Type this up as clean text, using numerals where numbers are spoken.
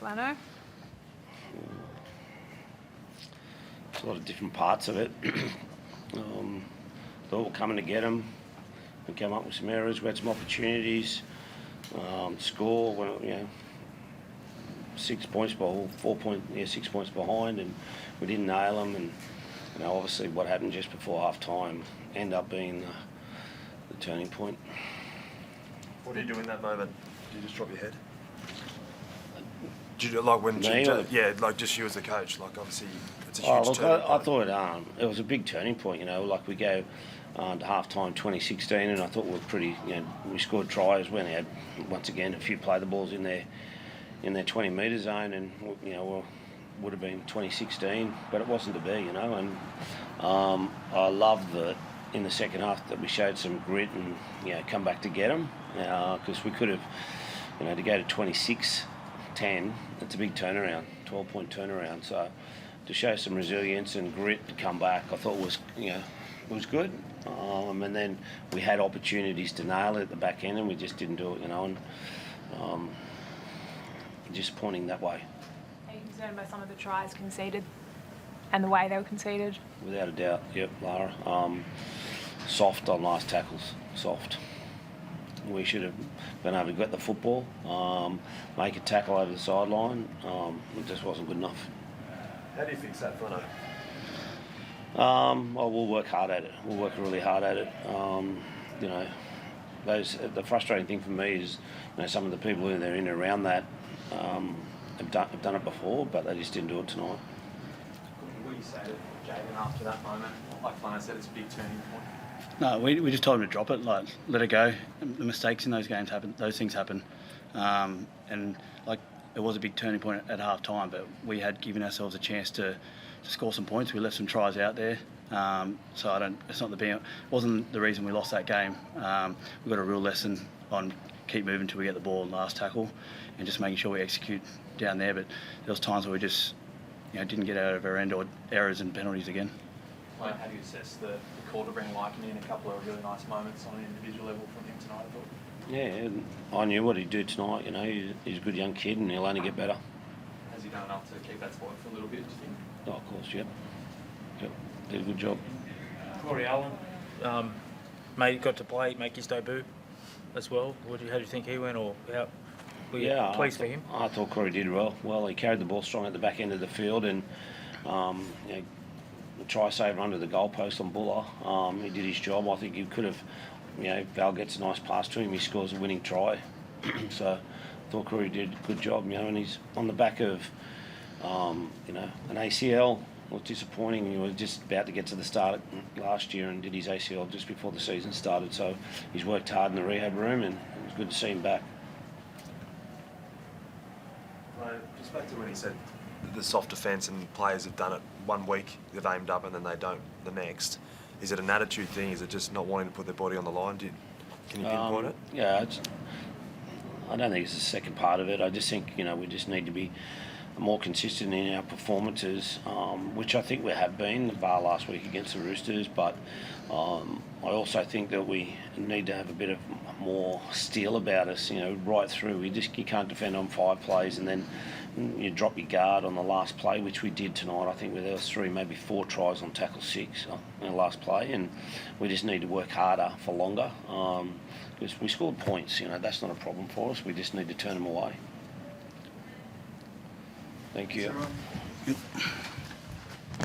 Flano? There's a lot of different parts of it. They're all coming to get them. We came up with some errors. We had some opportunities. Score, well, 6 points, 6 points behind, and we didn't nail them. And obviously, what happened just before half time ended up being the turning point. What do you do in that moment? Do you just drop your head? Do you, like when just you as the coach, like obviously it's a huge turning point. I thought it was a big turning point. Like we go to half time 2016, and I thought we were pretty. We scored tries when they had once again a few play the balls in their 20-metre zone, and would have been 2016, but it wasn't to be. And I love that in the second half that we showed some grit and come back to get them, because we could have to go to 26-10. It's a big turnaround, 12-point turnaround. So to show some resilience and grit to come back, I thought was good. And then we had opportunities to nail it at the back end, and we just didn't do it. And disappointing that way. Are you concerned by some of the tries conceded and the way they were conceded? Without a doubt, yep, Lara. Soft on last tackles, soft. We should have been able to get the football, make a tackle over the sideline. It just wasn't good enough. How do you fix that, Flano? We'll work hard at it. We'll work really hard at it. The frustrating thing for me is, some of the people in there in and around that have done it before, but they just didn't do it tonight. What do you say to Jaden after that moment? Like Flano said, it's a big turning point. No, we just told him to drop it, like let it go. The mistakes in those games happen; those things happen, and like it was a big turning point at half time. But we had given ourselves a chance to score some points. We left some tries out there, so it's not wasn't the reason we lost that game. We got a real lesson on keep moving till we get the ball in last tackle, and just making sure we execute down there. But there was times where we just didn't get out of our end, or errors and penalties again. How do you assess the call to bring Lycan in? A couple of really nice moments on an individual level from him tonight, I thought. Yeah, I knew what he'd do tonight. He's a good young kid, and he'll only get better. Has he done enough to keep that spot for a little bit, do you think? Oh, of course, yep. Did a good job. Corey Allen, got to make his debut as well. How do you think he went, or how were you pleased for him? I thought Corey did well. He carried the ball strong at the back end of the field, and the try saver under the goalpost on Buller. He did his job. I think he could have, Val gets a nice pass to him, he scores a winning try. So I thought Corey did a good job, and he's on the back of, an ACL. It was disappointing. He was just about to get to the start last year and did his ACL just before the season started. So he's worked hard in the rehab room, and it was good to see him back. Just back to when he said the soft defence and players have done it 1 week, they've aimed up and then they don't the next. Is it an attitude thing? Is it just not wanting to put their body on the line? Can you pinpoint it? Yeah, I don't think it's the second part of it. I just think, we just need to be more consistent in our performances, which I think we have been, bar last week against the Roosters, but I also think that we need to have a bit of more steel about us, right through. You can't defend on 5 plays and then you drop your guard on the last play, which we did tonight. I think there was 3, maybe 4 tries on tackle 6 in the last play, and we just need to work harder for longer, because we scored points. That's not a problem for us. We just need to turn them away. Thank you.